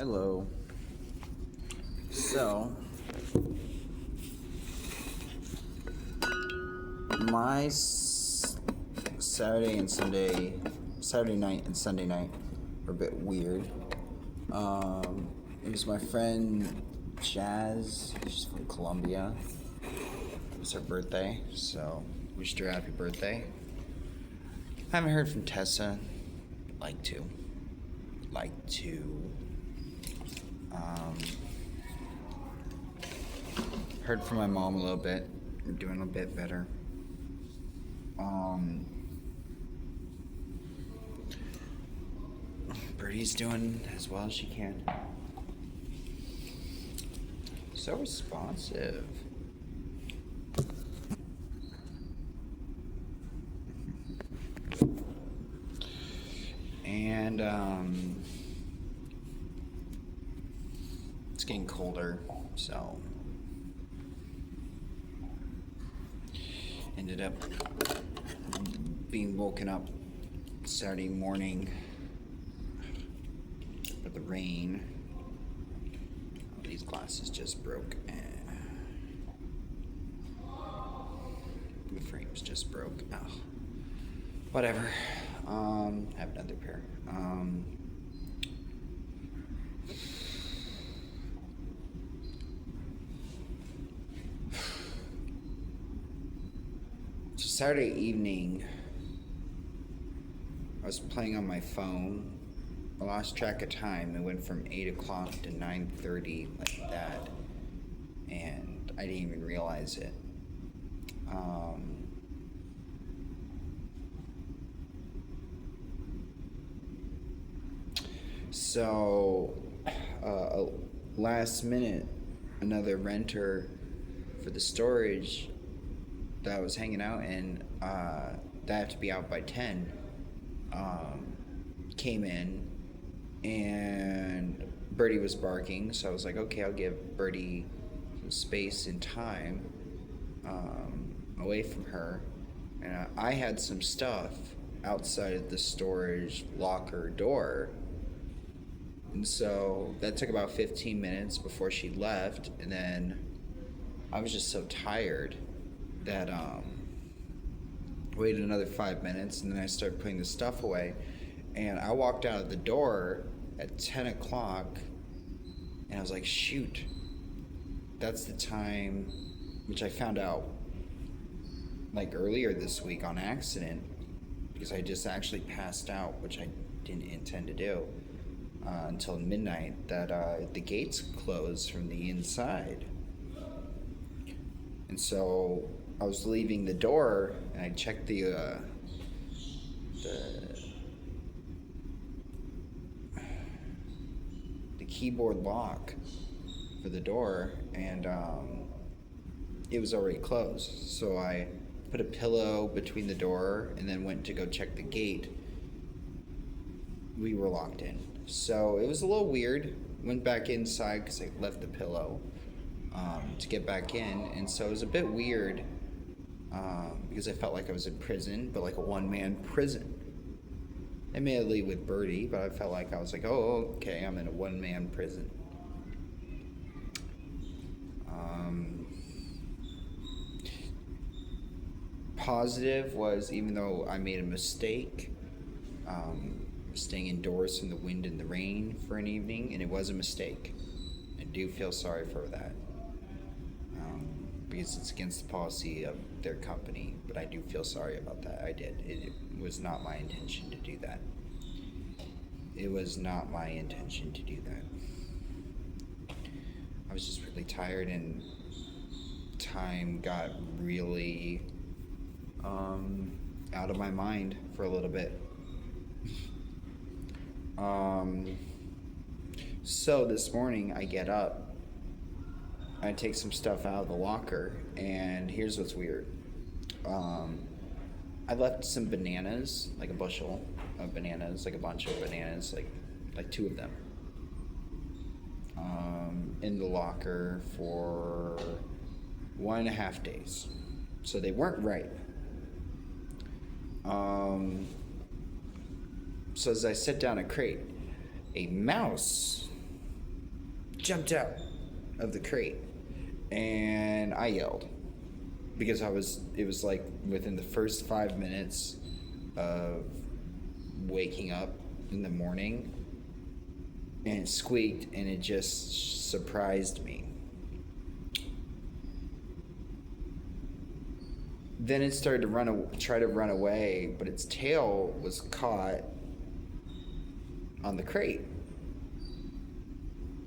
Hello. So, my Saturday night and Sunday night were a bit weird. It was my friend Jazz. She's from Colombia. It was her birthday, so wished her happy birthday. Haven't heard from Tessa. Like to. Heard from my mom a little bit. We're doing a bit better. Birdie's doing as well as she can. So responsive. And it's getting colder, so ended up being woken up Saturday morning with the rain. Oh, these glasses just broke. The frames just broke. Oh, whatever. Have another pair. So Saturday evening, I was playing on my phone. I lost track of time. It went from 8 o'clock to 9:30, like that, and I didn't even realize it. So, last minute, another renter for the storage that I was hanging out in, that I have to be out by 10, came in, and Birdie was barking, so I was like, okay, I'll give Birdie some space and time away from her. And I had some stuff outside of the storage locker door. And so that took about 15 minutes before she left, and then I was just so tired that waited another 5 minutes, and then I started putting the stuff away. And I walked out of the door at 10 o'clock, and I was like, shoot, that's the time, which I found out like earlier this week on accident, because I just actually passed out, which I didn't intend to do. Until midnight, that the gates closed from the inside. And so I was leaving the door, and I checked the keyboard lock for the door, and it was already closed. So I put a pillow between the door and then went to go check the gate. We were locked in. So it was a little weird. Went back inside because I left the pillow to get back in. And so it was a bit weird because I felt like I was in prison, but like a one-man prison. Admittedly with Birdie, but I felt like I was like, oh, okay, I'm in a one-man prison. Positive was, even though I made a mistake, staying indoors in the wind and the rain for an evening, and it was a mistake. I do feel sorry for that, because it's against the policy of their company, but I do feel sorry about that. I did. It was not my intention to do that. It was not my intention to do that. I was just really tired, and time got really out of my mind for a little bit. So this morning I get up, I take some stuff out of the locker, and here's what's weird. I left some bananas, like a bushel of bananas, like a bunch of bananas, like 2 of them, in the locker for 1.5 days. So they weren't ripe. So as I set down a crate, a mouse jumped out of the crate, and I yelled because it was like within the first 5 minutes of waking up in the morning, and it squeaked, and it just surprised me. Then it started to try to run away, but its tail was caught on the crate.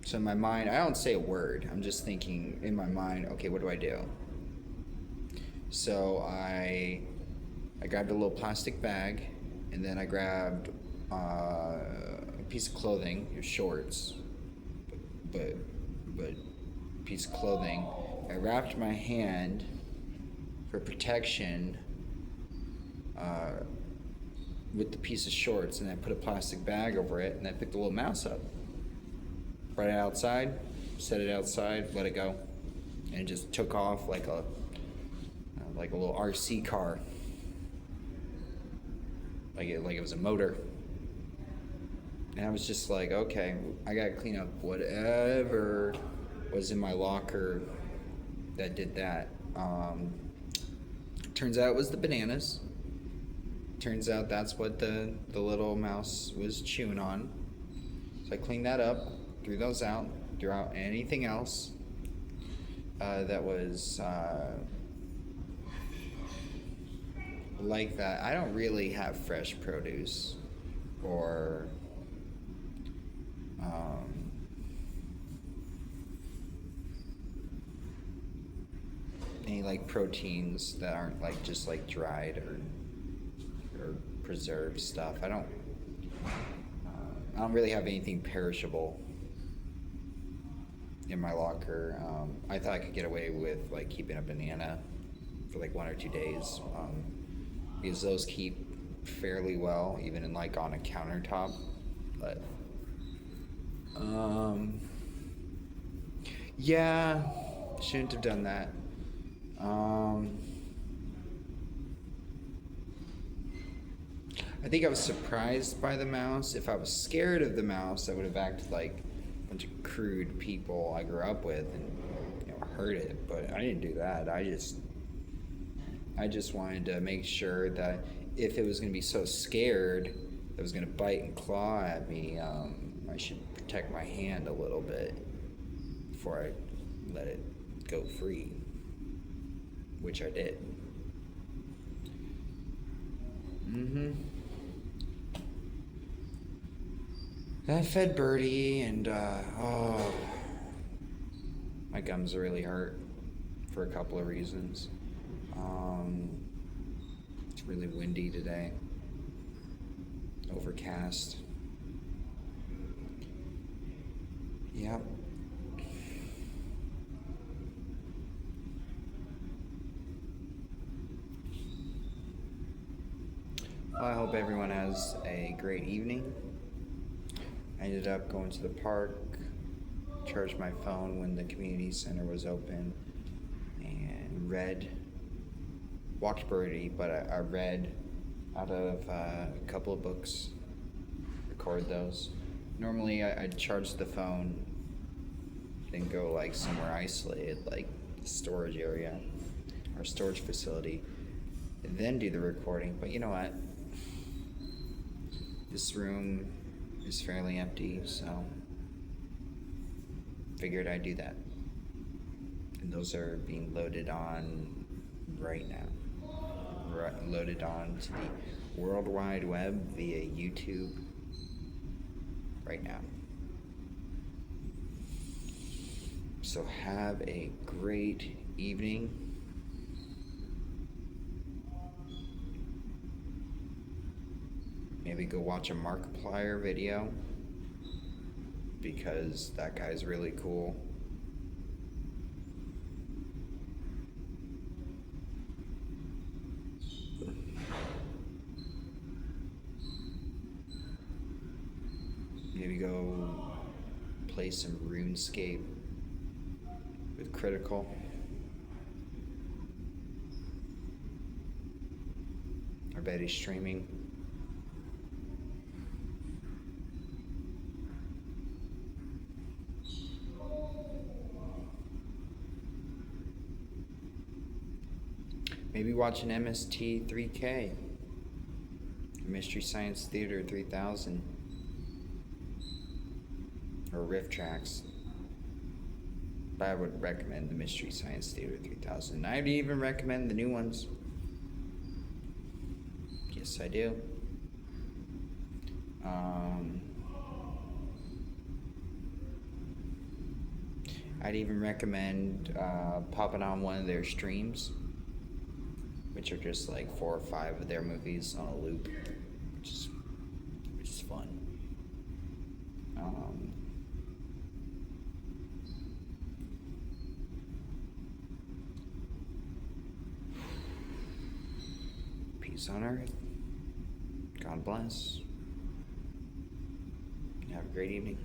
So in my mind, I don't say a word. I'm just thinking in my mind, okay, what do I do? So I grabbed a little plastic bag, and then I grabbed a piece of clothing, your shorts, but piece of clothing. I wrapped my hand for protection with the piece of shorts, and I put a plastic bag over it, and I picked the little mouse up, brought it outside, set it outside, let it go, and it just took off like a little RC car, like it was a motor. And I was just like, okay, I gotta clean up whatever was in my locker that did that. Turns out it was the bananas. Turns out that's what the little mouse was chewing on. So I cleaned that up, threw those out, threw out anything else that was like that. I don't really have fresh produce or any like proteins that aren't like just like dried or preserved stuff. I don't really have anything perishable in my locker. I thought I could get away with like keeping a banana for like 1 or 2 days, because those keep fairly well, even in like on a countertop. But yeah, shouldn't have done that. I think I was surprised by the mouse. If I was scared of the mouse, I would have acted like a bunch of crude people I grew up with and hurt it. But I didn't do that. I just wanted to make sure that if it was going to be so scared that it was going to bite and claw at me, I should protect my hand a little bit before I let it go free, which I did. I fed Birdie, and my gums really hurt for a couple of reasons. It's really windy today, overcast. Yep. Well, I hope everyone has a great evening. I ended up going to the park, charged my phone when the community center was open, and walked Birdie, but I read out of a couple of books, record those. Normally I'd charge the phone, then go like somewhere isolated, like the storage area or storage facility, and then do the recording. But you know what? This room is fairly empty, so figured I'd do that. And those are being loaded on right now. Loaded on to the World Wide Web via YouTube right now. So have a great evening. Maybe go watch a Markiplier video, because that guy's really cool. Maybe go play some RuneScape with Critical. I bet he's streaming. Maybe watch an MST 3K. Mystery Science Theater 3000. Or Riff Tracks. But I would recommend the Mystery Science Theater 3000. I'd even recommend the new ones. Yes, I do. I'd even recommend popping on one of their streams, which are just like 4 or 5 of their movies on a loop, which is fun. Peace on earth. God bless. Have a great evening.